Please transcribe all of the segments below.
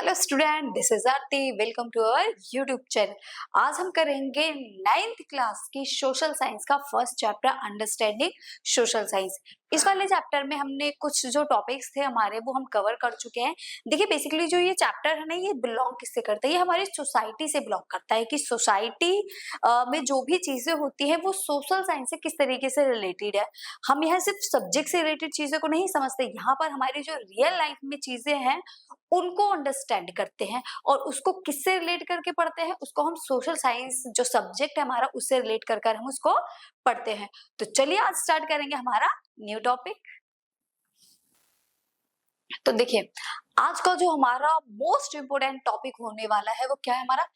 Hello student, this is Aarti. Welcome to our YouTube channel. आज हम करेंगे 9th क्लास की सोशल साइंस का first chapter understanding social science. इस वाले चैप्टर में हमने कुछ जो टॉपिक्स थे हमारे वो हम कवर कर चुके हैं। देखिए बेसिकली जो ये चैप्टर है ना, ये बिलोंग किससे करता है? ये हमारी सोसाइटी से बिलोंग करता है कि सोसाइटी में जो भी चीजें होती है वो सोशल साइंस से किस तरीके से रिलेटेड है। हम यहाँ सिर्फ सब्जेक्ट से रिलेटेड चीजों को नहीं समझते, यहाँ पर हमारी जो रियल लाइफ में चीजें हैं उनको अंडरस्टैंड करते हैं और उसको किससे रिलेट करके पढ़ते हैं, उसको हम सोशल साइंस जो सब्जेक्ट है हमारा उससे रिलेट कर कर हम उसको पढ़ते हैं। तो चलिए आज स्टार्ट करेंगे हमारा न्यू टॉपिक। तो देखिए आज का जो हमारा मोस्ट इंपोर्टेंट टॉपिक होने वाला है वो क्या है? हमारा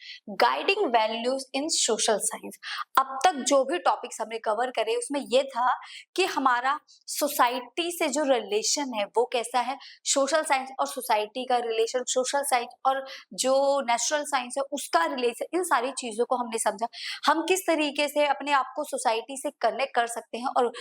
guiding values in social science. अब तक जो भी टॉपिक्स हमने कवर करे उसमें ये था कि हमारा सोसाइटी से जो रिलेशन है वो कैसा है, सोशल साइंस और सोसाइटी का रिलेशन, सोशल साइंस और जो नेचुरल साइंस है उसका रिलेशन, इन सारी चीजों को हमने समझा। हम किस तरीके से अपने आप को सोसाइटी से कनेक्ट कर सकते हैं और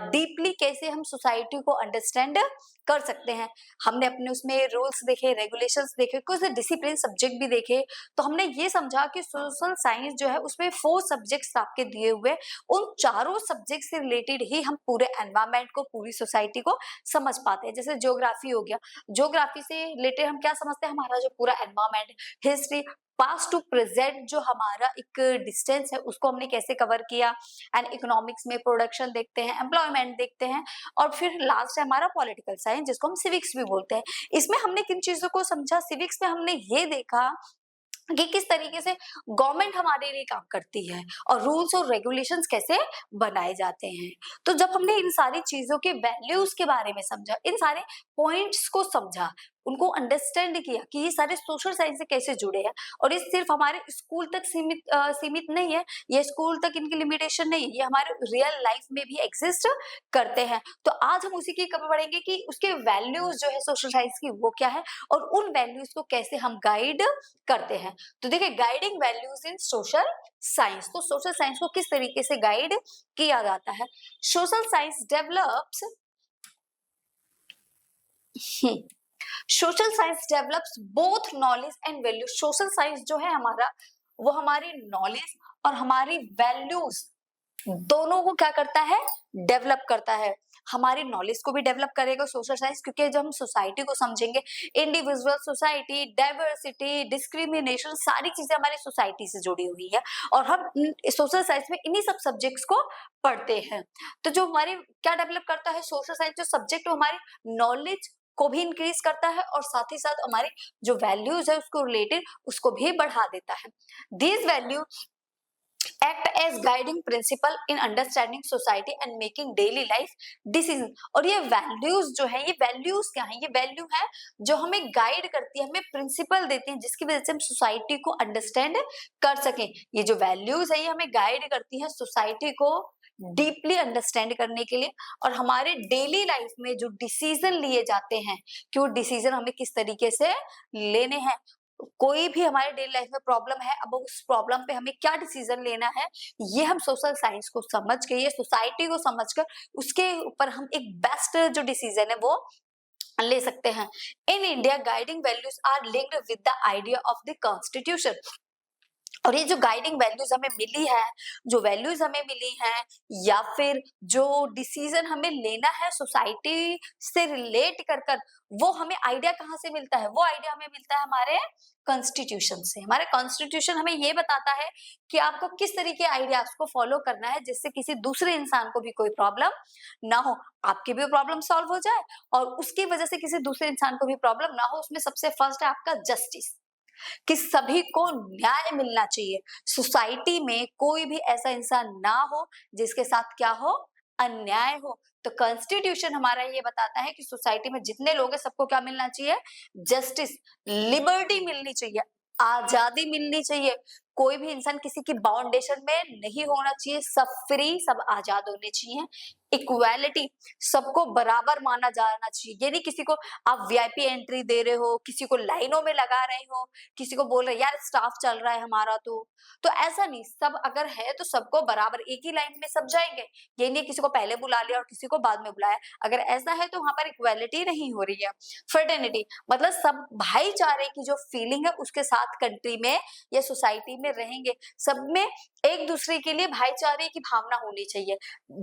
डीपली कैसे हम सोसाइटी को अंडरस्टैंड कर सकते हैं। हमने अपने उसमें रूल्स देखे, रेगुलेशंस देखे, कुछ डिसिप्लिन सब्जेक्ट भी देखे। तो हमने ये समझा कि सोशल साइंस जो है उसमें 4 सब्जेक्ट्स आपके दिए हुए, उन चारों सब्जेक्ट से रिलेटेड ही हम पूरे एनवायरमेंट को, पूरी सोसाइटी को समझ पाते हैं। जैसे ज्योग्राफी हो गया, ज्योग्राफी से रिलेटेड हम क्या समझते हैं? हमारा जो पूरा environment, history, past to present जो हमारा एक डिस्टेंस है उसको हमने कैसे कवर किया। एंड इकोनॉमिक्स में प्रोडक्शन देखते हैं, एम्प्लॉयमेंट देखते हैं और फिर लास्ट है हमारा पॉलिटिकल साइंस जिसको हम सिविक्स भी बोलते हैं। इसमें हमने किन चीजों को समझा? सिविक्स में हमने ये देखा कि किस तरीके से गवर्नमेंट हमारे लिए काम करती है और रूल्स और रेगुलेशंस कैसे बनाए जाते हैं। तो जब हमने इन सारी चीजों के वैल्यूज के बारे में समझा, इन सारे पॉइंट्स को समझा, उनको अंडरस्टैंड किया कि ये सारे सोशल साइंस से कैसे जुड़े हैं और ये सिर्फ हमारे स्कूल तक सीमित नहीं है, ये स्कूल तक इनकी लिमिटेशन नहीं है, ये हमारे रियल लाइफ में भी एग्जिस्ट करते हैं। तो आज हम उसी की कवर पढ़ेंगे कि उसके वैल्यूज जो है सोशल साइंस की वो क्या है और उन वैल्यूज को कैसे हम गाइड करते हैं। तो देखिए guiding values in social science, तो सोशल साइंस को किस तरीके से गाइड किया जाता है? Social science develops social science develops both knowledge and values. Social science जो है हमारा वो हमारी नॉलेज और हमारी वैल्यूज दोनों को क्या करता है? डेवलप करता है। हमारी नॉलेज को भी डेवलप करेगा सोशल साइंस, क्योंकि जब हम सोसाइटी को समझेंगे, इंडिविजुअल, सोसाइटी, डाइवर्सिटी, डिस्क्रिमिनेशन, सारी चीजें हमारी सोसाइटी से जुड़ी हुई है और हम सोशल साइंस में इन्हीं सब सब्जेक्ट्स को पढ़ते हैं। तो जो हमारी क्या डेवलप करता है सोशल साइंस जो सब्जेक्ट, हमारी नॉलेज को भी इंक्रीज करता है और साथ ही साथ हमारी जो वैल्यूज है उसको रिलेटेड उसको भी बढ़ा देता है। These value act as guiding principle in understanding society and making daily life decision। और ये वैल्यूज जो है, ये वैल्यूज क्या है? ये वैल्यू है जो हमें गाइड करती है, हमें प्रिंसिपल देती है जिसकी वजह से हम सोसाइटी को अंडरस्टैंड कर सकें। ये जो वैल्यूज है ये हमें गाइड करती है सोसाइटी को डीपली अंडरस्टैंड करने के लिए और हमारे डेली लाइफ में जो डिसीजन लिए जाते हैं कि वो डिसीजन हमें किस तरीके से लेने हैं। कोई भी हमारे डेली लाइफ में प्रॉब्लम है, अब उस प्रॉब्लम पे हमें क्या डिसीजन लेना है, ये हम सोशल साइंस को समझ के, ये सोसाइटी को समझकर उसके ऊपर हम एक बेस्ट जो डिसीजन है वो ले सकते हैं। In India guiding values are linked with the idea of the constitution. और ये जो गाइडिंग वैल्यूज हमें मिली है, जो वैल्यूज हमें मिली हैं या फिर जो डिसीजन हमें लेना है सोसाइटी से रिलेट कर कर, वो हमें आइडिया कहाँ से मिलता है? वो आइडिया हमें मिलता है हमारे कॉन्स्टिट्यूशन से। हमारे कॉन्स्टिट्यूशन हमें ये बताता है कि आपको किस तरीके आइडियाज को फॉलो करना है जिससे किसी दूसरे इंसान को भी कोई प्रॉब्लम ना हो, आपकी भी प्रॉब्लम सॉल्व हो जाए और उसकी वजह से किसी दूसरे इंसान को भी प्रॉब्लम ना हो। उसमें सबसे फर्स्ट है आपका जस्टिस, कि सभी को न्याय मिलना चाहिए। सोसाइटी में कोई भी ऐसा इंसान ना हो जिसके साथ क्या हो? अन्याय हो। तो कॉन्स्टिट्यूशन हमारा ये बताता है कि सोसाइटी में जितने लोग हैं सबको क्या मिलना चाहिए? जस्टिस, लिबर्टी मिलनी चाहिए, आजादी मिलनी चाहिए। कोई भी इंसान किसी की बाउंडेशन में नहीं होना चाहिए, सब फ्री, सब आजाद होने चाहिए। इक्वालिटी, सबको बराबर माना जाना चाहिए। ये नहीं किसी को आप वीआईपी एंट्री दे रहे हो, किसी को लाइनों में लगा रहे हो, किसी को बोल रहे यार स्टाफ चल रहा है हमारा, तो ऐसा नहीं, सब अगर है तो सबको बराबर एक ही लाइन में सब जाएंगे। ये नहीं किसी को पहले बुला लिया और किसी को बाद में बुलाया, अगर ऐसा है तो वहां पर इक्वालिटी नहीं हो रही है। फ्रेटर्निटी मतलब सब भाईचारे की जो फीलिंग है उसके साथ कंट्री में या सोसाइटी में रहेंगे, सब में एक दूसरे के लिए भाईचारे की भावना होनी चाहिए,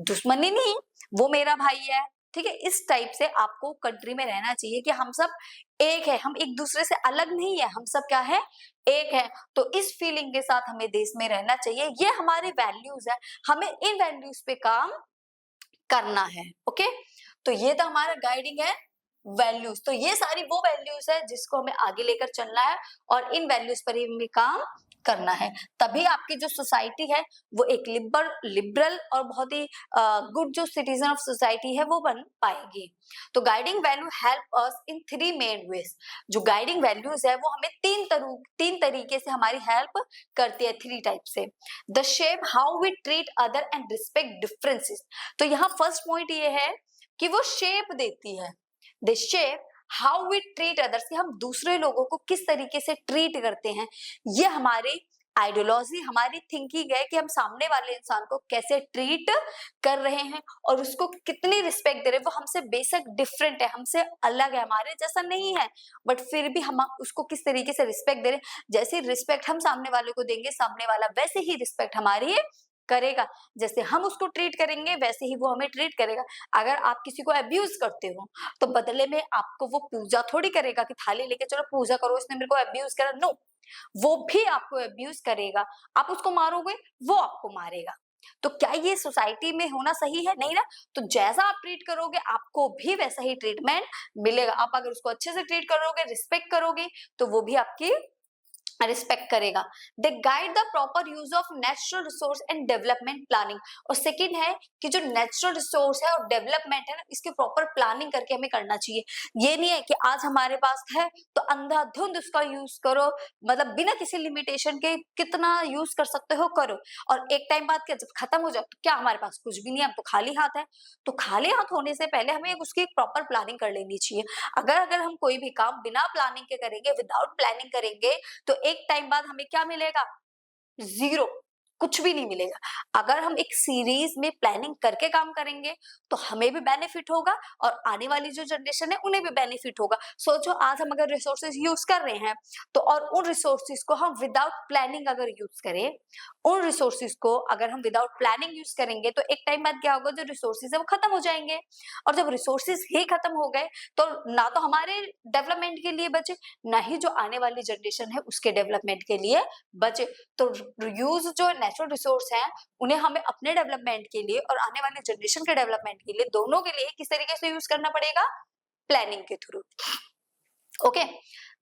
दुश्मनी नहीं, वो मेरा भाई है, ठीक है, इस टाइप से आपको कंट्री में रहना चाहिए कि हम सब एक है, हम एक दूसरे से अलग नहीं है, हम सब क्या है, एक है। तो इस फीलिंग के साथ हमें देश में रहना चाहिए, ये हमारी वैल्यूज है, हमें इन वैल्यूज पे काम करना है। ओके, तो ये तो हमारा गाइडिंग है वैल्यूज, तो ये सारी वो वैल्यूज है जिसको हमें आगे लेकर चलना है और इन वैल्यूज पर ही हमें काम करना है, तभी आपकी जो सोसाइटी है वो एक लिबरल और बहुत ही गुड जो सिटीजन ऑफ सोसाइटी है वो बन पाएगी। तो गाइडिंग वैल्यू हेल्प अस इन 3 मेन वेज, जो गाइडिंग वैल्यूज है वो हमें तीन तरीके से हमारी हेल्प करती है, 3 टाइप से। The shape how we treat other and respect differences, तो यहाँ फर्स्ट पॉइंट ये है कि वो शेप देती है, they shape how we treat others, कि हम दूसरे लोगों को किस तरीके से ट्रीट करते हैं, ये हमारी आइडियोलॉजी, हमारी थिंकिंग है कि हम सामने वाले इंसान को कैसे ट्रीट कर रहे हैं और उसको कितनी रिस्पेक्ट दे रहे हैं। वो हमसे बेशक डिफरेंट है, हमसे अलग है, हमारे जैसा नहीं है, बट फिर भी हम उसको किस तरीके से रिस्पेक्ट दे रहे हैं, जैसे रिस्पेक्ट हम सामने वाले को देंगे, सामने वाला वैसे ही रिस्पेक्ट हमारी करेगा, जैसे हम उसको ट्रीट करेंगे वैसे ही वो हमें ट्रीट करेगा। अगर आप किसी को अब्यूज करते हो तो बदले में आपको वो पूजा थोड़ी करेगा कि थाली लेके चलो पूजा करो, इसने मेरे को अब्यूज करा, नो, वो भी आपको अब्यूज करेगा, आप उसको मारोगे वो आपको मारेगा। तो क्या ये सोसाइटी में होना सही है? नहीं ना। तो जैसा आप ट्रीट करोगे आपको भी वैसा ही ट्रीटमेंट मिलेगा। आप अगर उसको अच्छे से ट्रीट करोगे, रिस्पेक्ट करोगे, तो वो भी आपकी रिस्पेक्ट करेगा। They guide the proper use of natural resource and development planning, और सेकंड है कि जो नेचुरल रिसोर्स है और डेवलपमेंट है ना, इसके प्रॉपर प्लानिंग करके हमें करना चाहिए। ये नहीं है कि आज हमारे पास है तो अंधाधुंध उसका यूज करो, मतलब बिना किसी लिमिटेशन के कितना यूज कर सकते हो करो, और एक टाइम बाद क्या जब खत्म हो जाए तो क्या हमारे पास कुछ भी नहीं है, हम तो खाली हाथ है। तो खाली हाथ होने से पहले हमें उसकी एक प्रॉपर प्लानिंग कर लेनी चाहिए। अगर हम कोई भी काम बिना प्लानिंग के करेंगे, विदाउट प्लानिंग करेंगे, तो एक टाइम बाद हमें क्या मिलेगा? जीरो, कुछ भी नहीं मिलेगा। अगर हम एक सीरीज में प्लानिंग करके काम करेंगे तो हमें भी बेनिफिट होगा और आने वाली जो जनरेशन है उन्हें भी बेनिफिट होगा। सोचो आज हम अगर रिसोर्सेज यूज कर रहे हैं तो, और उन रिसोर्सेज को हम विदाउट प्लानिंग अगर यूज करें, उन रिसोर्सेज को अगर हम विदाउट प्लानिंग यूज करेंगे तो एक टाइम बाद क्या होगा, जो रिसोर्सेज है वो खत्म हो जाएंगे, और जब रिसोर्सेज ही खत्म हो गए तो ना तो हमारे डेवलपमेंट के लिए बचे, ना ही जो आने वाली जनरेशन है उसके डेवलपमेंट के लिए बचे। तो यूज जो नेचुरल रिसोर्स हैं उन्हें हमें अपने डेवलपमेंट के लिए और आने वाले जनरेशन के डेवलपमेंट के लिए, दोनों के लिए किस तरीके से यूज करना पड़ेगा? प्लानिंग के थ्रू। ओके,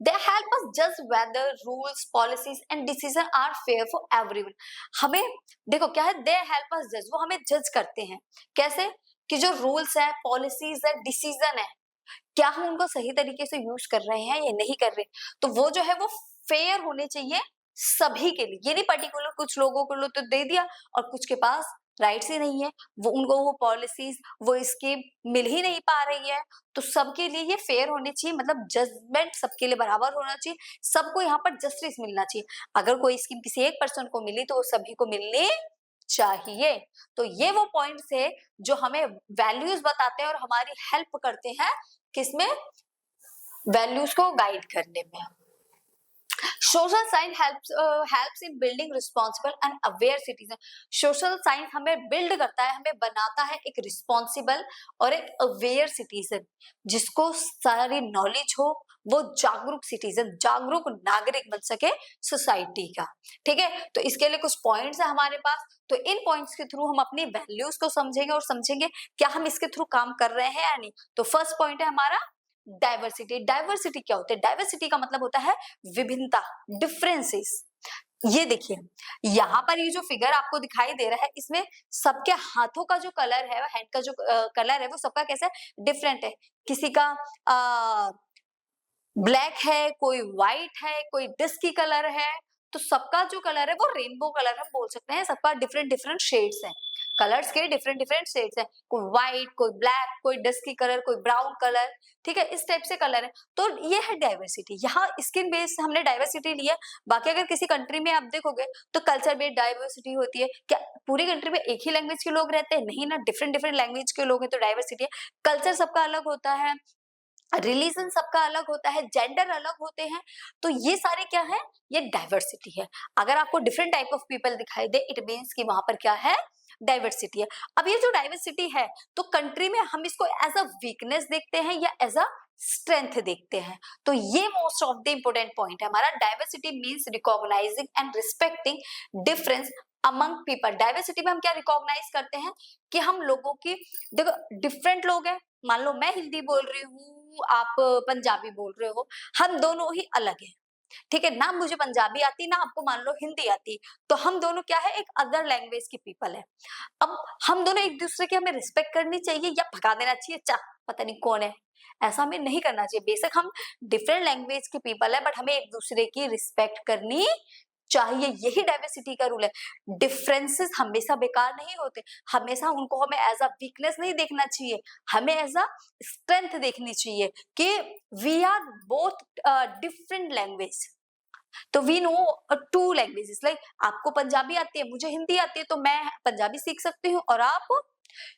दे हेल्प अस जज whether rules policies and decision are fair for everyone. हमें देखो क्या है, दे हेल्प अस जज, वो हमें जज करते हैं कैसे, कि जो रूल्स है, पॉलिसीज है, डिसीजन है, क्या हम उनको सही तरीके से यूज कर रहे हैं या नहीं कर रहे, तो वो जो है वो फेयर होने चाहिए सभी के लिए। ये नहीं पर्टिकुलर कुछ लोगों को तो दे दिया और कुछ के पास राइट्स ही नहीं है, वो उनको वो पॉलिसीज वो स्कीम मिल ही नहीं पा रही है, तो सबके लिए ये फेयर होनी चाहिए, मतलब जजमेंट सबके लिए बराबर होना चाहिए, सबको यहाँ पर जस्टिस मिलना चाहिए। अगर कोई स्कीम किसी एक पर्सन को मिली तो वो सभी को मिलनी चाहिए। तो ये वो पॉइंट्स है जो हमें वैल्यूज बताते हैं और हमारी हेल्प करते हैं किसमें? वैल्यूज को गाइड करने में। Social science helps in building responsible and aware citizen. Social science हमें बिल्ड करता है, हमें बनाता है एक रिस्पॉन्सिबल और एक अवेयर सिटीजन, जिसको सारी नॉलेज हो, वो जागरूक सिटीजन, जागरूक नागरिक बन सके सोसाइटी का। ठीक है, तो इसके लिए कुछ पॉइंट्स है हमारे पास, तो इन पॉइंट्स के थ्रू हम अपनी वैल्यूज को समझेंगे और समझेंगे क्या हम इसके थ्रू काम कर रहे हैं या नहीं। तो फर्स्ट पॉइंट है हमारा डाइवर्सिटी। डाइवर्सिटी क्या होता है? डाइवर्सिटी का मतलब होता है विभिन्नता, डिफरेंसेस। ये देखिए यहाँ पर ये जो फिगर आपको दिखाई दे रहा है, इसमें सबके हाथों का जो कलर है, हैंड का जो कलर है, वो सबका कैसा डिफरेंट है। किसी का ब्लैक है, कोई व्हाइट है, कोई डिस्की कलर है, तो सबका जो कलर है वो रेनबो कलर हम बोल सकते हैं, सबका डिफरेंट डिफरेंट शेड्स हैं कलर्स के डिफरेंट डिफरेंट शेड्स हैं, कोई व्हाइट, कोई ब्लैक, कोई डस्की कलर, कोई ब्राउन कलर, ठीक है, इस टाइप से कलर है। तो ये है डाइवर्सिटी। यहाँ स्किन बेस्ड हमने डाइवर्सिटी लिया। बाकी अगर किसी कंट्री में आप देखोगे तो कल्चर बेस्ड डाइवर्सिटी होती है। क्या पूरी कंट्री में एक ही लैंग्वेज के लोग रहते हैं? नहीं ना, डिफरेंट डिफरेंट लैंग्वेज के लोग हैं तो डाइवर्सिटी है। कल्चर सबका अलग होता है, रिलीजन सबका अलग होता है, जेंडर अलग होते हैं, तो ये सारे क्या है, ये डाइवर्सिटी है। अगर आपको डिफरेंट टाइप ऑफ पीपल दिखाई दे, इट मीन्स कि वहां पर क्या है, डाइवर्सिटी है। अब ये जो डाइवर्सिटी है तो कंट्री में हम इसको एज अ वीकनेस देखते हैं या एज अ स्ट्रेंथ देखते हैं? तो ये most of the important point है हमारा। Diversity means recognising and respecting difference among people. Diversity में हम क्या रिकॉग्नाइज करते हैं कि हम लोगों की, देखो डिफरेंट लोग हैं, मान लो मैं हिंदी बोल रही हूँ, आप पंजाबी बोल रहे हो, हम दोनों ही अलग हैं, ठीक है ना, मुझे पंजाबी आती ना आपको मान लो हिंदी आती, तो हम दोनों क्या है, एक अदर लैंग्वेज के पीपल है। अब हम दोनों एक दूसरे की हमें रिस्पेक्ट करनी चाहिए या भगा देना चाहिए, चा पता नहीं कौन है, ऐसा हमें नहीं करना चाहिए। बेशक हम डिफरेंट लैंग्वेज के पीपल है बट हमें एक दूसरे की रिस्पेक्ट करनी चाहिए, यही डाइवर्सिटी का रूल है। डिफरेंसेस हमेशा बेकार नहीं होते, हमेशा उनको हमें एज अ वीकनेस नहीं देखना चाहिए, हमें एज अ स्ट्रेंथ देखनी चाहिए कि we are both different language. तो we know two languages, like आपको पंजाबी आती है, मुझे हिंदी आती है, तो मैं पंजाबी सीख सकती हूँ और आप,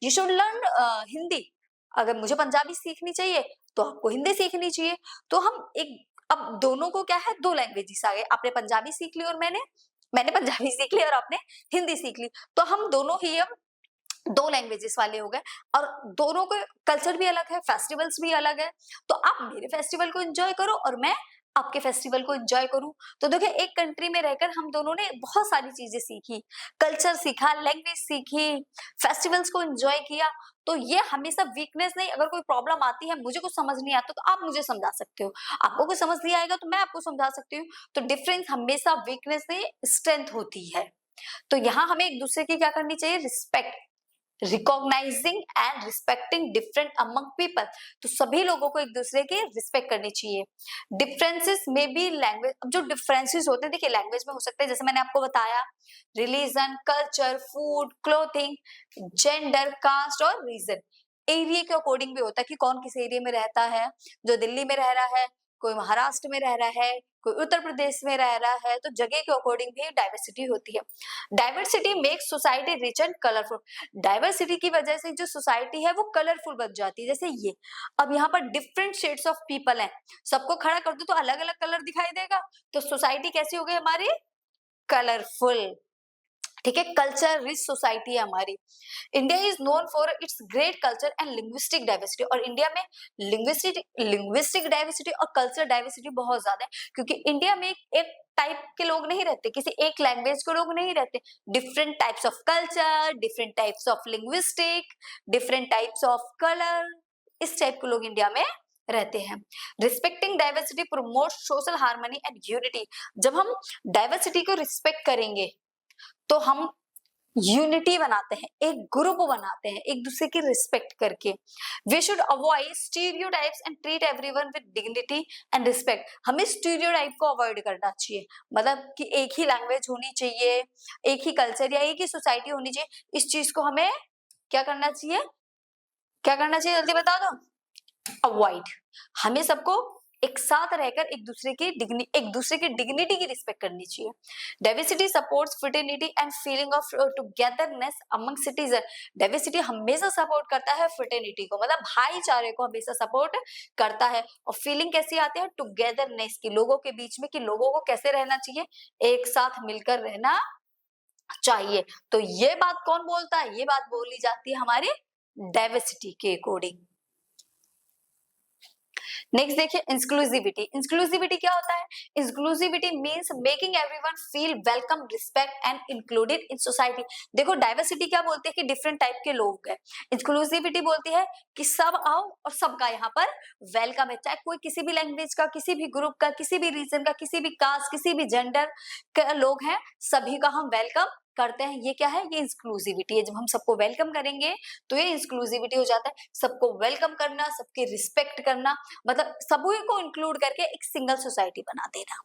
यू शुड लर्न हिंदी। अगर मुझे पंजाबी सीखनी चाहिए तो आपको हिंदी सीखनी चाहिए। तो हम एक, अब दोनों को क्या है, दो लैंग्वेजेस आ गए, आपने पंजाबी सीख ली और मैंने मैंने पंजाबी सीख ली और आपने हिंदी सीख ली, तो हम दोनों ही अब दो लैंग्वेजेस वाले हो गए। और दोनों के कल्चर भी अलग है, फेस्टिवल्स भी अलग है, तो आप मेरे फेस्टिवल को एंजॉय करो और मैं आपके फेस्टिवल को एंजॉय करूं। तो देखिए एक कंट्री में रहकर हम दोनों ने बहुत सारी चीजें सीखी, कल्चर सीखा, लैंग्वेज सीखी, फेस्टिवल्स को एंजॉय किया। तो ये हमेशा वीकनेस नहीं, अगर कोई प्रॉब्लम आती है, मुझे कुछ समझ नहीं आता तो आप मुझे समझा सकते हो, आपको कुछ समझ नहीं आएगा तो मैं आपको समझा सकती हूँ। तो डिफरेंस हमेशा वीकनेस नहीं, स्ट्रेंथ होती है। तो यहाँ हमें एक दूसरे की क्या करनी चाहिए, respect, recognising and respecting different among people. तो सभी लोगों को एक दूसरे की रिस्पेक्ट करनी चाहिए। डिफरेंसेस में भी लैंग्वेज, अब जो डिफरेंसेस होते हैं देखिए लैंग्वेज में हो सकते हैं, जैसे मैंने आपको बताया, religion, culture, food, clothing, gender, caste और रीजन। एरिया के अकॉर्डिंग भी होता है कि कौन किस एरिया में रहता है, जो दिल्ली में रह रहा है, कोई महाराष्ट्र में रह रहा है, कोई उत्तर प्रदेश में रह रहा है, तो जगह के अकॉर्डिंग भी डाइवर्सिटी होती है। Diversity makes society rich and colourful. Diversity की वजह से जो सोसाइटी है वो कलरफुल बन जाती है। जैसे ये, अब यहाँ पर डिफरेंट शेड्स ऑफ पीपल हैं, सबको खड़ा कर दो तो अलग अलग कलर दिखाई देगा, तो सोसाइटी कैसी हो गई हमारी, कलरफुल, ठीक है, कल्चर रिच सोसाइटी है हमारी। India is known for its great culture and linguistic diversity. और इंडिया में लिंग्विस्टिक डाइवर्सिटी और कल्चर डाइवर्सिटी बहुत ज्यादा है, क्योंकि इंडिया में एक टाइप के लोग नहीं रहते, किसी एक लैंग्वेज के लोग नहीं रहते, different types of culture, different types of linguistic, different types of colour, इस टाइप के लोग इंडिया में रहते हैं। Respecting diversity promote social harmony and unity. जब हम डाइवर्सिटी को रिस्पेक्ट करेंगे तो हम यूनिटी बनाते हैं, एक ग्रुप बनाते हैं एक दूसरे की रिस्पेक्ट करके। We should avoid stereotypes and treat everyone with dignity and respect. हमें स्टीरियोटाइप को अवॉइड करना चाहिए, मतलब कि एक ही लैंग्वेज होनी चाहिए, एक ही कल्चर या एक ही सोसाइटी होनी चाहिए, इस चीज को हमें क्या करना चाहिए, क्या करना चाहिए, जल्दी बता दो, अवॉइड। हमें सबको एक साथ रहकर एक दूसरे की डिग्निटी की रिस्पेक्ट करनी चाहिए। Diversity supports fraternity and feeling of togetherness among citizen. Diversity हमेशा सपोर्ट करता है फ्रेटर्निटी को, मतलब भाईचारे को हमेशा सपोर्ट करता है। और फीलिंग कैसी आती है, टुगेदरनेस की, लोगों के बीच में, कि लोगों को कैसे रहना चाहिए, एक साथ मिलकर रहना चाहिए। तो ये बात कौन बोलता है, ये बात बोली जाती है हमारी डाइवर्सिटी के अकॉर्डिंग। नेक्स्ट देखिए इंक्लूसिविटी। इंक्लूसिविटी क्या होता है, inclusivity means making everyone feel welcome, respect and included in society. देखो डाइवर्सिटी क्या बोलती है कि डिफरेंट टाइप के लोग हैं, इंक्लूसिविटी बोलती है कि सब आओ और सबका यहाँ पर वेलकम है, चाहे कोई किसी भी लैंग्वेज का, किसी भी ग्रुप का, किसी भी रीजन का, किसी भी कास्ट, किसी भी जेंडर का लोग हैं, सभी का हम वेलकम करते हैं। ये क्या है, ये इंक्लूसिविटी है। जब हम सबको वेलकम करेंगे तो ये इंक्लूसिविटी हो जाता है। सबको वेलकम करना, सबके रिस्पेक्ट करना, मतलब सभी को इंक्लूड करके एक सिंगल सोसाइटी बना देना,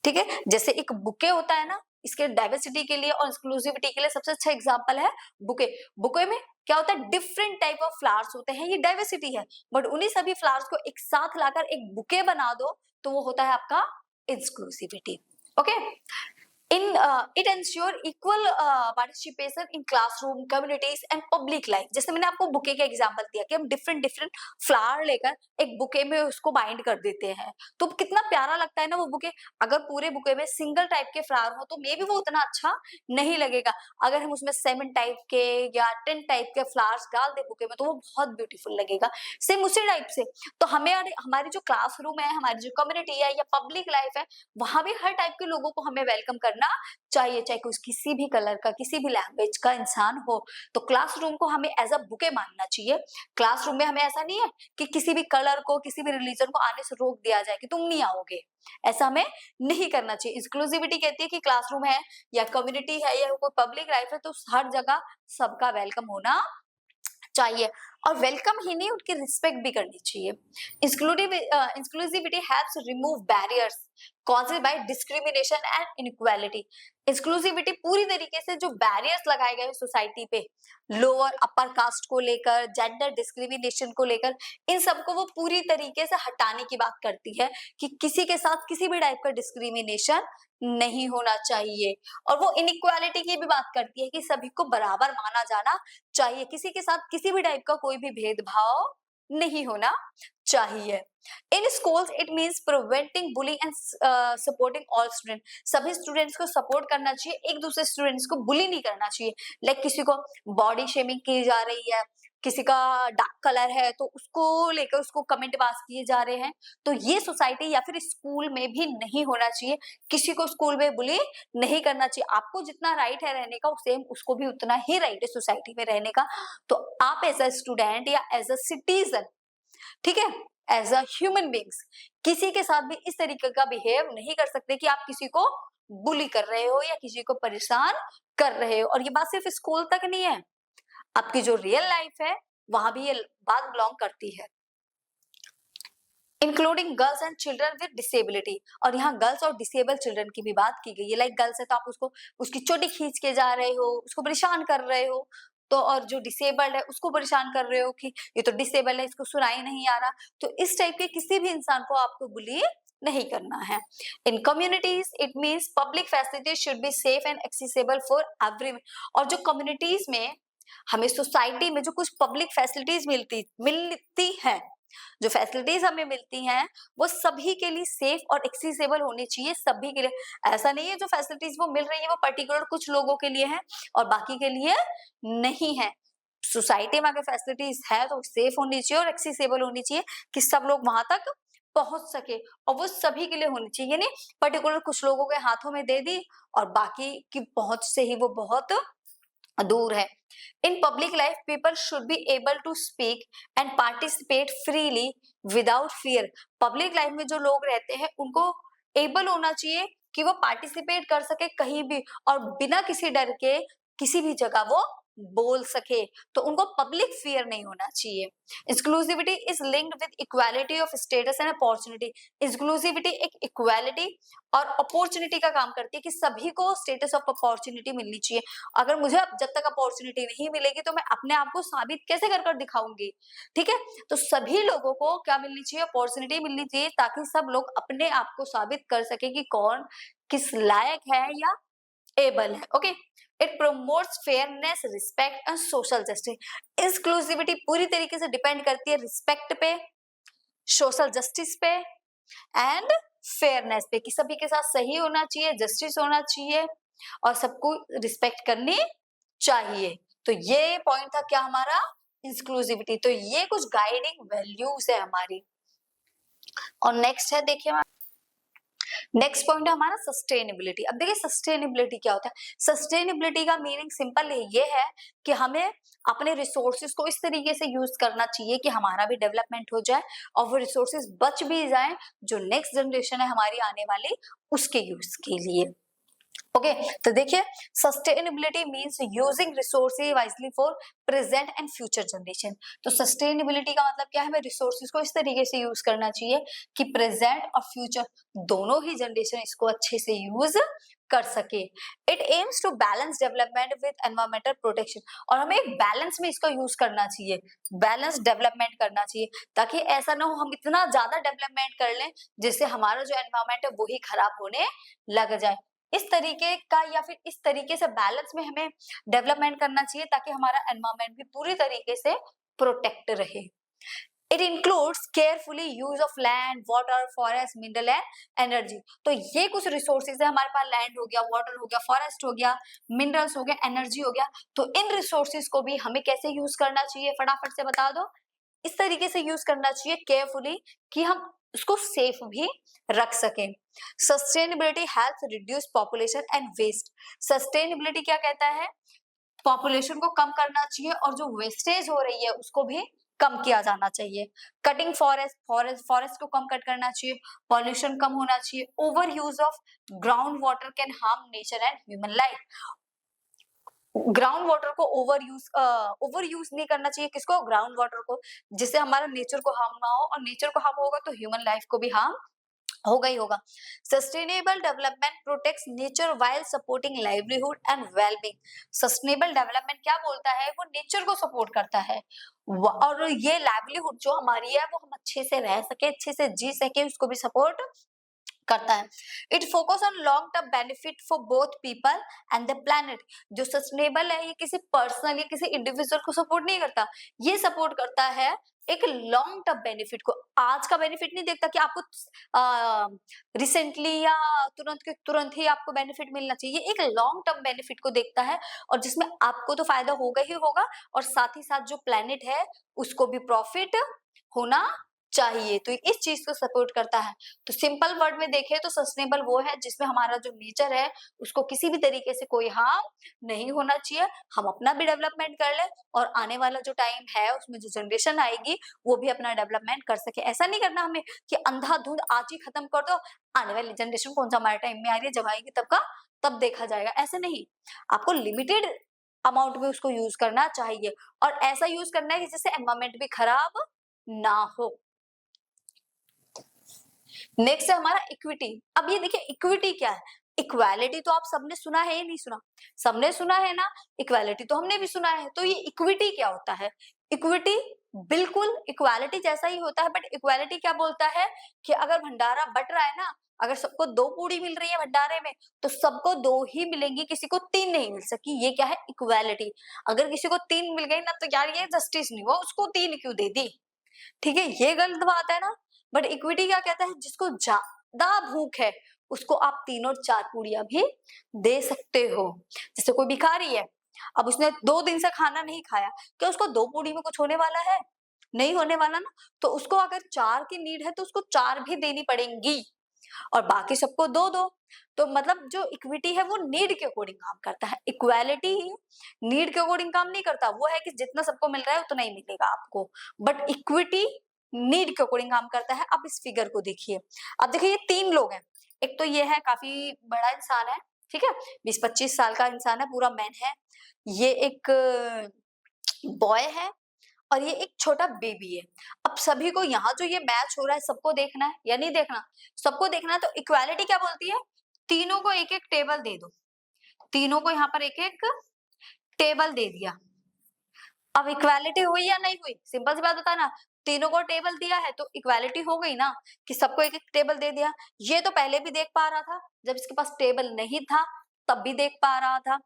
ठीक है। जैसे एक बुके होता है ना, इसके डाइवर्सिटी के लिए और इंक्लूसिविटी के लिए सबसे अच्छा एग्जांपल है बुके। बुके में क्या होता है, डिफरेंट टाइप ऑफ फ्लावर्स होते हैं, ये डाइवर्सिटी है, बट उन्हीं सभी फ्लावर्स को एक साथ लाकर एक बुके बना दो तो वो होता है आपका inclusivity. Okay, it ensure equal participation in classroom, communities and public life। जैसे मैंने आपको बुके का एग्जांपल दिया कि हम डिफरेंट डिफरेंट फ्लावर लेकर एक बुके में उसको बाइंड कर देते हैं, तो कितना प्यारा लगता है ना वो बुके। अगर पूरे बुके में सिंगल टाइप के फ्लावर हो तो मे भी वो उतना अच्छा नहीं लगेगा, अगर हम उसमें 7 टाइप के या 10 टाइप के फ्लावर्स डाल दे बुके में तो वो बहुत ब्यूटीफुल लगेगा। सेम उसी टाइप से तो हमें हमारी जो क्लासरूम है, हमारी जो कम्युनिटी है या पब्लिक लाइफ है, वहां भी हर टाइप के लोगों को हमें वेलकम करना चाहिए, चाहे कोई किसी भी कलर का, किसी भी लैंग्वेज का इंसान हो। तो क्लासरूम को हमें एज अ बुके मानना चाहिए। क्लासरूम में हमें ऐसा नहीं है कि किसी भी कलर को, किसी भी रिलीजन को आने से रोक दिया जाए कि तुम नहीं आओगे, ऐसा हमें नहीं करना चाहिए। इंक्लूसिविटी कहती है कि क्लासरूम है या कम्युनिटी है या कोई पब्लिक लाइफ है तो हर जगह सबका वेलकम होना चाहिए, और वेलकम ही नहीं उनकी रिस्पेक्ट भी करनी चाहिए। Inclusivity helps remove barriers caused by discrimination and inequality. Inclusivity पूरी तरीके से जो बैरियर्स लगाए गए सोसाइटी पे लोअर अपर कास्ट को लेकर, जेंडर डिस्क्रिमिनेशन को लेकर, इन सबको वो पूरी तरीके से हटाने की बात करती है कि किसी के साथ किसी भी टाइप का डिस्क्रिमिनेशन नहीं होना चाहिए। और वो इनइक्वालिटी की भी बात करती है कि सभी को बराबर माना जाना चाहिए, किसी के साथ किसी भी टाइप का कोई भी भेदभाव नहीं होना चाहिए। इन schools it means preventing bullying and supporting all student. सभी स्टूडेंट्स को सपोर्ट करना चाहिए, एक दूसरे स्टूडेंट्स को बुली नहीं करना चाहिए। लाइक किसी को बॉडी शेमिंग की जा रही है, किसी का डार्क कलर है तो उसको लेकर उसको कमेंट पास किए जा रहे हैं, तो ये सोसाइटी या फिर स्कूल में भी नहीं होना चाहिए। किसी को स्कूल में बुली नहीं करना चाहिए। आपको जितना राइट है रहने का सेम उसको भी उतना ही राइट है सोसाइटी में रहने का। तो आप एज अ स्टूडेंट या एज अ सिटीजन, ठीक है, एज अ ह्यूमन बींग्स किसी के साथ भी इस तरीके का बिहेव नहीं कर सकते कि आप किसी को बुली कर रहे हो या किसी को परेशान कर रहे हो। और ये बात सिर्फ स्कूल तक नहीं है, आपकी जो रियल लाइफ है वहां भी ये बात बिलोंग करती है। Including girls and children with disability, और यहाँ गर्ल्स और डिसेबल चिल्ड्रन की भी बात की गई है। लाइक गर्ल्स है तो आप उसको उसकी चोटी खींच के जा रहे हो, उसको परेशान कर रहे हो, तो और जो डिसेबल्ड है उसको परेशान कर रहे हो कि ये तो डिसेबल है, इसको सुनाई नहीं आ रहा। तो इस टाइप के किसी भी इंसान को आपको बुली नहीं करना है। In communities it means public facilities should be safe and accessible for everyone. और जो कम्युनिटीज में हमें सोसाइटी में जो कुछ पब्लिक फैसिलिटीज मिलती हैं, जो फैसिलिटीज हमें मिलती हैं वो सभी के लिए सेफ और एक्सेसिबल होनी चाहिए, सभी के लिए। ऐसा नहीं है जो फैसिलिटीज वो मिल रही है वो पर्टिकुलर कुछ लोगों के लिए है और बाकी के लिए नहीं है। सोसाइटी में अगर फैसिलिटीज है तो सेफ होनी चाहिए और एक्सेसिबल होनी चाहिए कि सब लोग वहां तक पहुंच सके, और वो सभी के लिए होनी चाहिए, यानी पर्टिकुलर कुछ लोगों के हाथों में दे दी और बाकी की पहुंच से ही वो बहुत दूर है। In public life people should be able to speak and participate freely without fear. Public life में जो लोग रहते हैं उनको एबल होना चाहिए कि वो पार्टिसिपेट कर सके कहीं भी और बिना किसी डर के किसी भी जगह वो बोल सके, तो उनको पब्लिक फियर नहीं होना चाहिए। Inclusivity is linked with equality of status and opportunity. Inclusivity एक इक्वालिटी और अपॉर्चुनिटी का काम करती है कि सभी को स्टेटस ऑफ अपॉर्चुनिटी मिलनी चाहिए। अगर मुझे जब तक अपॉर्चुनिटी नहीं मिलेगी तो मैं अपने आप को साबित कैसे कर दिखाऊंगी, ठीक है। तो सभी लोगों को क्या मिलनी चाहिए, अपॉर्चुनिटी मिलनी चाहिए ताकि सब लोग अपने आप को साबित कर सके कि कौन किस लायक है या एबल है। Okay, it promotes fairness, respect and social justice. Inclusivity पूरी तरीके से डिपेंड करती है रिस्पेक्ट पे, सोशल जस्टिस पे एंड फेयरनेस पे, कि सभी के साथ सही होना चाहिए, जस्टिस होना चाहिए और सबको रिस्पेक्ट करनी चाहिए। तो ये पॉइंट था क्या हमारा, इंक्लूसिविटी। तो ये कुछ गाइडिंग वैल्यूज है हमारी। और नेक्स्ट है, देखिए नेक्स्ट पॉइंट है हमारा सस्टेनेबिलिटी। अब देखिए सस्टेनेबिलिटी क्या होता है। सस्टेनेबिलिटी का मीनिंग सिंपल ये है कि हमें अपने रिसोर्सेज को इस तरीके से यूज करना चाहिए कि हमारा भी डेवलपमेंट हो जाए और वो रिसोर्सेज बच भी जाए जो नेक्स्ट जनरेशन है हमारी आने वाली उसके यूज के लिए। ओके, तो देखिए sustainability means using resources wisely for present and future generation. तो सस्टेनेबिलिटी का मतलब क्या है, हमें रिसोर्सेज को इस तरीके से यूज करना चाहिए कि प्रेजेंट और फ्यूचर दोनों ही जनरेशन इसको अच्छे से यूज कर सके। It aims to balance development with environmental protection, और हमें एक बैलेंस में इसका यूज करना चाहिए, बैलेंस डेवलपमेंट करना चाहिए, ताकि ऐसा ना हो हम इतना ज्यादा डेवलपमेंट कर लें जिससे हमारा जो एनवायरमेंट है वो ही खराब होने लग जाए। इस तरीके का या फिर इस तरीके से बैलेंस में हमें डेवलपमेंट करना चाहिए ताकि हमारा एनवायरमेंट भी पूरी तरीके से प्रोटेक्ट रहे। It includes carefully use of land, water, forest, mineral and energy. तो ये कुछ रिसोर्सेज है हमारे पास, लैंड हो गया, वाटर हो गया, फॉरेस्ट हो गया, मिनरल्स हो गया, एनर्जी हो गया। तो इन रिसोर्सेज को भी हमें कैसे यूज करना चाहिए, फटाफट से बता दो। इस तरीके से यूज करना चाहिए केयरफुली कि हम उसको सेफ भी रख सकें। Sustainability helps reduce population and waste. Sustainability क्या कहता है, पॉपुलेशन को कम करना चाहिए और जो वेस्टेज हो रही है उसको भी कम किया जाना चाहिए। कटिंग फॉरेस्ट को कम कट करना चाहिए, पॉल्यूशन कम होना चाहिए। Over use of ground water can harm nature and human life. Ground water को ओवर यूज नहीं करना चाहिए, किसको, ग्राउंड वाटर को, जिससे हमारा नेचर को हार्म ना हो, और नेचर को हार्म होगा तो ह्यूमन लाइफ को भी हार्म होगा ही होगा। Sustainable development protects nature while supporting livelihood and wellbeing. Sustainable development क्या बोलता है, वो नेचर को सपोर्ट करता है और ये लाइवलीहुड जो हमारी है वो हम अच्छे से रह सके, अच्छे से जी सके, उसको भी सपोर्ट करता है। It focus on long term benefit for both people and the planet. जो सस्टेनेबल है ये किसी पर्सनल या किसी इंडिविजुअल को सपोर्ट नहीं करता, ये सपोर्ट करता है एक लॉन्ग टर्म बेनिफिट को। आज का बेनिफिट नहीं देखता कि आपको रिसेंटली या तुरंत के तुरंत ही आपको बेनिफिट मिलना चाहिए, एक लॉन्ग टर्म बेनिफिट को देखता है और जिसमें आपको तो फायदा होगा ही होगा और साथ ही साथ जो प्लैनेट है उसको भी प्रॉफिट होना चाहिए। तो इस चीज को सपोर्ट करता है। तो सिंपल वर्ड में देखें तो सस्टेनेबल वो है जिसमें हमारा जो नेचर है उसको किसी भी तरीके से कोई हार्म नहीं होना चाहिए, हम अपना भी डेवलपमेंट कर ले और आने वाला जो टाइम है उसमें जो जनरेशन आएगी वो भी अपना डेवलपमेंट कर सके। ऐसा नहीं करना हमें कि अंधाधुंध आज ही खत्म कर दो, आने वाली जनरेशन कौन सा हमारे टाइम में आ रही है, जब आएगी तब का तब देखा जाएगा, ऐसे नहीं। आपको लिमिटेड अमाउंट में उसको यूज करना चाहिए और ऐसा यूज करना है कि जिससे एनवायरमेंट भी खराब ना हो। नेक्स्ट है हमारा इक्विटी। अब ये देखिए इक्विटी क्या है, इक्वालिटी तो आप सबने सुना है या नहीं सुना, सबने सुना है ना, इक्वालिटी तो हमने भी सुना है। तो ये इक्विटी क्या होता है, इक्विटी बिल्कुल इक्वालिटी जैसा ही होता है, बट इक्वालिटी क्या बोलता है कि अगर भंडारा बट रहा है ना, अगर सबको 2 पूड़ी मिल रही है भंडारे में तो सबको 2 ही मिलेंगी, किसी को 3 नहीं मिल सकी, ये क्या है, इक्वालिटी। अगर किसी को 3 मिल गई ना तो यार ये जस्टिस नहीं हुआ, उसको 3 क्यों दे दी, ठीक है, ये गलत बात है ना। बट इक्विटी क्या कहता है, जिसको ज्यादा भूख है उसको आप 3 और 4 पूड़ियां भी दे सकते हो। जैसे कोई भिखारी है, अब उसने 2 दिन से खाना नहीं खाया, क्या उसको 2 पूड़ी में कुछ होने वाला है, नहीं होने वाला ना। तो उसको अगर 4 की नीड है तो उसको 4 भी देनी पड़ेंगी और बाकी सबको 2 दो। तो मतलब जो इक्विटी है वो नीड के अकॉर्डिंग काम करता है, इक्वालिटी नीड के अकॉर्डिंग काम नहीं करता, वो है कि जितना सबको मिल रहा है उतना ही मिलेगा आपको, बट इक्विटी नीड के अकॉर्डिंग काम करता है। अब इस फिगर को देखिए, अब देखिए ये 3 लोग हैं, एक तो ये है काफी बड़ा इंसान है, ठीक है, 20-25 साल का इंसान है, पूरा मैन है, ये एक बॉय है और ये एक छोटा बेबी है। अब सभी को यहाँ जो ये मैच हो रहा है सबको देखना है या नहीं देखना, सबको देखना है। तो इक्वालिटी क्या बोलती है, तीनों को एक एक टेबल दे दो, तीनों को यहाँ पर एक एक टेबल दे दिया। अब इक्वालिटी हुई या नहीं हुई, सिंपल सी बात बता ना, तीनों को टेबल दिया है तो इक्वालिटी हो गई ना, कि सबको एक एक टेबल दे दिया। ये तो पहले भी देख पा रहा था, जब इसके पास टेबल नहीं था तब भी देख पा रहा था,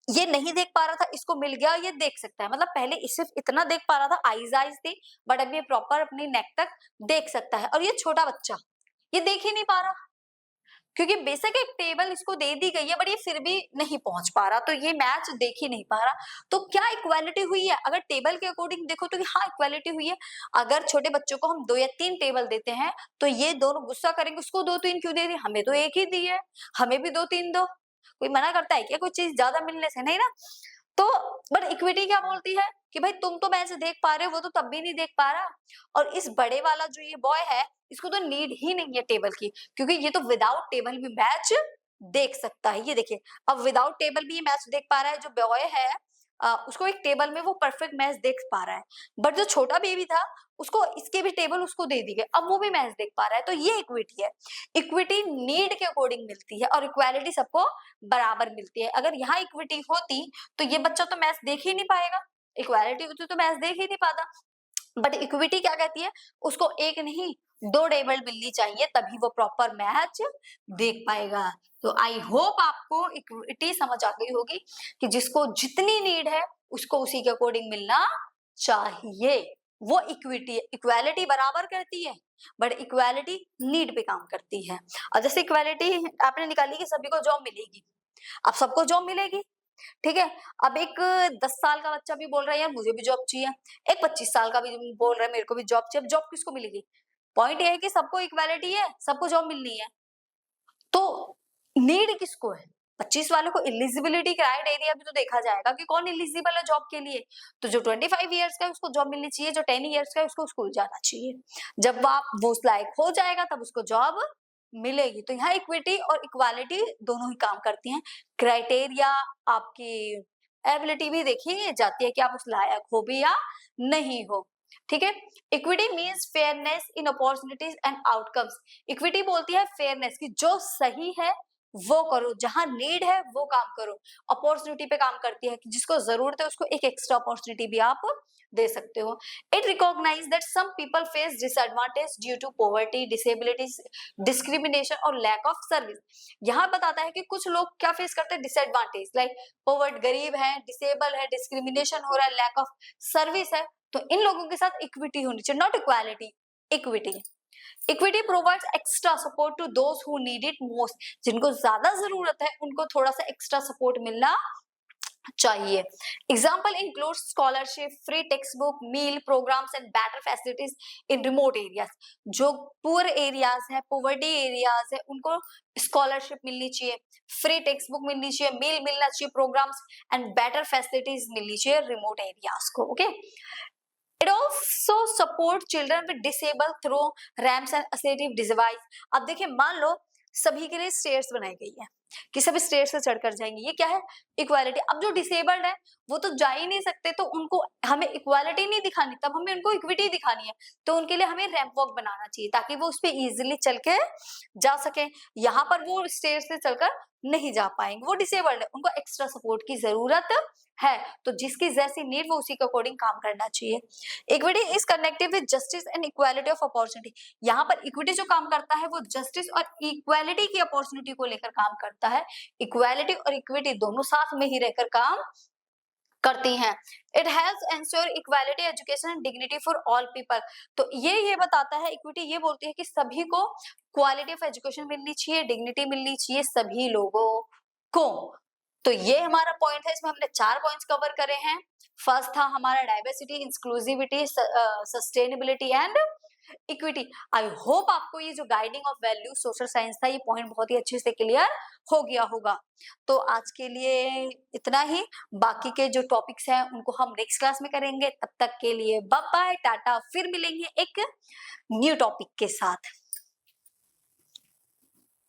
ये नहीं देख पा रहा था, इसको मिल गया, ये देख सकता है। मतलब पहले सिर्फ इतना देख पा रहा था, आईज थी, बट अब ये प्रॉपर अपनी नेक तक देख सकता है। और ये छोटा बच्चा ये देख ही नहीं पा रहा, क्योंकि बेशक एक टेबल इसको दे दी गई है बट ये फिर भी नहीं पहुंच पा रहा, तो ये मैच देख ही नहीं पा रहा। तो क्या इक्वालिटी हुई है, अगर टेबल के अकॉर्डिंग देखो तो हाँ इक्वालिटी हुई है। अगर छोटे बच्चों को हम 2 या 3 टेबल देते हैं तो ये दोनों गुस्सा करेंगे, उसको 2-3 क्यों दे दी, हमें तो एक ही दी है, हमें भी 2-3 दो। कोई मना करता है क्या कोई चीज ज्यादा मिलने से, नहीं ना। तो बट इक्विटी क्या बोलती है कि भाई तुम तो मैच देख पा रहे हो, वो तो तब भी नहीं देख पा रहा। और इस बड़े वाला जो ये बॉय है इसको तो नीड ही नहीं है टेबल की, क्योंकि ये तो विदाउट टेबल भी मैच देख सकता है। ये देखिए अब विदाउट टेबल भी ये मैच देख पा रहा है जो बॉय है, उसको एक टेबल में वो परफेक्ट मैच देख पा रहा है, बट जो छोटा बेबी था उसको इसके भी टेबल उसको दे दी गई, अब वो भी मैच देख पा रहा है। तो ये इक्विटी है। इक्विटी नीड के अकॉर्डिंग मिलती है और इक्वालिटी सबको बराबर मिलती है। अगर यहाँ इक्विटी होती तो ये बच्चा तो मैच देख ही नहीं पाएगा, इक्वालिटी होती तो मैच देख ही नहीं पाता। बट इक्विटी क्या कहती है, उसको एक नहीं 2 टेबल मिलनी चाहिए, तभी वो प्रॉपर मैच देख पाएगा। तो आई होप आपको इक्विटी समझ आ गई होगी कि जिसको जितनी नीड है उसको उसी के अकॉर्डिंग मिलना चाहिए, वो इक्विटी है। इक्वालिटी बराबर करती है बट इक्वालिटी नीड पे काम करती है। और जैसे इक्वालिटी आपने निकाली कि सभी को जॉब मिलेगी, अब सबको जॉब मिलेगी, ठीक है। अब एक 10 साल का बच्चा भी बोल रहा है यार मुझे भी जॉब चाहिए, एक 25 साल का भी बोल रहा है मेरे को भी जॉब चाहिए। जॉब किसको मिलेगी? पॉइंट ये है कि सबको इक्वालिटी है, सबको जॉब मिलनी है। तो नीड किसको है? 25 वालों को एलिजिबिलिटी क्राइटेरिया भी तो देखा जाएगा कि कौन एलिजिबल है जॉब के लिए। तो जो 25 इयर्स का है उसको जॉब मिलनी चाहिए, जो 10 इयर्स का है उसको स्कूल जाना चाहिए। जब वो उस लायक हो जाएगा तब उसको जॉब मिलेगी। तो यहाँ इक्विटी और इक्वालिटी दोनों ही काम करती हैं। क्राइटेरिया आपकी एबिलिटी भी देखी जाती है कि आप उस लायक हो भी या नहीं हो, ठीक है। Equity means fairness in opportunities and outcomes. Equity बोलती है फेयरनेस की जो सही है वो करो, जहां नीड है वो काम करो। अपॉर्चुनिटी पे काम करती है कि जिसको जरूरत है उसको एक एक्स्ट्रा अपॉर्चुनिटी भी आप दे सकते हो। It recognize that some people face disadvantage due to poverty, disability, discrimination और लैक ऑफ सर्विस। यहाँ बताता है कि कुछ लोग क्या फेस करते हैं, डिसएडवांटेज लाइक पॉवर्ट, गरीब है, डिसेबल है, डिस्क्रिमिनेशन हो रहा है, लैक ऑफ सर्विस है। तो इन लोगों के साथ इक्विटी होनी चाहिए, not equality, equity. Equity provides extra support to those who need it most. जिनको ज्यादा जरूरत है उनको थोड़ा सा एक्स्ट्रा सपोर्ट मिलना चाहिए। Example include scholarship, free text book, meal programmes and better facilities in remote areas. जो पुअर एरियाज है, पॉवर्टी एरियाज है, उनको स्कॉलरशिप मिलनी चाहिए, फ्री टेक्स्ट बुक मिलनी चाहिए, मील मिलना चाहिए, प्रोग्राम्स एंड बेटर फैसिलिटीज मिलनी चाहिए रिमोट एरियाज को। Okay, It also support children with disabled through ramps and assistive device। अब देखिए मान लो सभी के लिए स्टेयर्स बनाई गई है कि सभी स्टेयर्स से चढ़कर जाएंगे, ये क्या है, इक्वालिटी। अब जो डिसेबल्ड है वो तो जा ही नहीं सकते, तो उनको हमें इक्वालिटी नहीं दिखानी, तब हमें उनको इक्विटी दिखानी है। तो उनके लिए हमें रैंप वॉक बनाना चाहिए ताकि वो उस पर इजिली चल के जा सके। यहाँ पर वो स्टेयर्स से चलकर नहीं जा पाएंगे, वो डिसेबल्ड है, उनको एक्स्ट्रा सपोर्ट की जरूरत है। तो जिसकी जैसी नीड वो उसी के अकॉर्डिंग काम करना चाहिए। Equity is connected with justice and equality of opportunity. यहाँ पर इक्विटी जो काम करता है वो जस्टिस और इक्वालिटी की अपॉर्चुनिटी को लेकर काम करता है। इक्वालिटी और इक्विटी दोनों साथ में ही रहकर काम करती हैं। It helps ensure equality education and dignity for all people. तो ये बताता है, इक्विटी ये बोलती है कि सभी को क्वालिटी ऑफ एजुकेशन मिलनी चाहिए, डिग्निटी मिलनी चाहिए सभी लोगों को। तो ये हमारा पॉइंट है, इसमें हमने 4 पॉइंट्स कवर करे हैं। फर्स्ट था हमारा diversity, inclusivity, sustainability and equity. I hope आपको ये जो guiding of value social science था ये पॉइंट बहुत ही अच्छे से क्लियर हो गया होगा। तो आज के लिए इतना ही, बाकी के जो टॉपिक्स हैं उनको हम नेक्स्ट क्लास में करेंगे। तब तक के लिए बाय बाय, टाटा, फिर मिलेंगे एक न्यू टॉपिक के साथ।